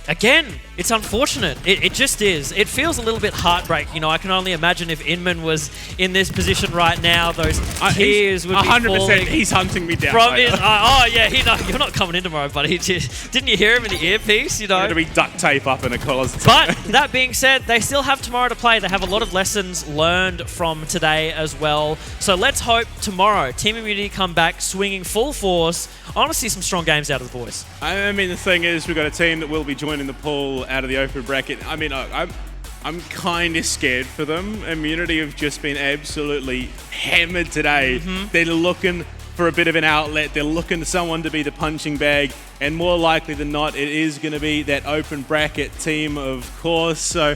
again, it's unfortunate. It just is. It feels a little bit heartbreaking. I can only imagine if Inman was in this position right now, those tears would be 100%. Falling. He's hunting me down. From his, you're not coming in tomorrow, buddy. Didn't you hear him in the earpiece? It'll be duct tape up in a closet. But that being said, they still have tomorrow to play. They have a lot of lessons learned from today as well. So let's hope tomorrow Team Immunity come back swinging full force. I want to see some strong games out of the boys. I mean, the thing is, we've got a team that will be joining the pool out of the open bracket. I mean, I'm kind of scared for them. Immunity have just been absolutely hammered today. They're looking for a bit of an outlet. They're looking for someone to be the punching bag. And more likely than not, it is going to be that open bracket team, of course. So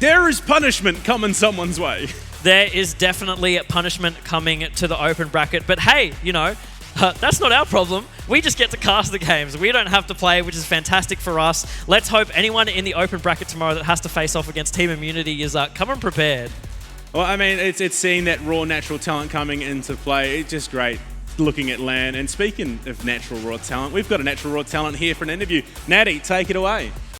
there is punishment coming someone's way. There is definitely punishment coming to the open bracket. But hey, that's not our problem. We just get to cast the games. We don't have to play, which is fantastic for us. Let's hope anyone in the open bracket tomorrow that has to face off against Team Immunity is coming prepared. Well, I mean, it's seeing that raw natural talent coming into play. It's just great looking at LAN. And speaking of natural raw talent, we've got a natural raw talent here for an interview. Natty, take it away.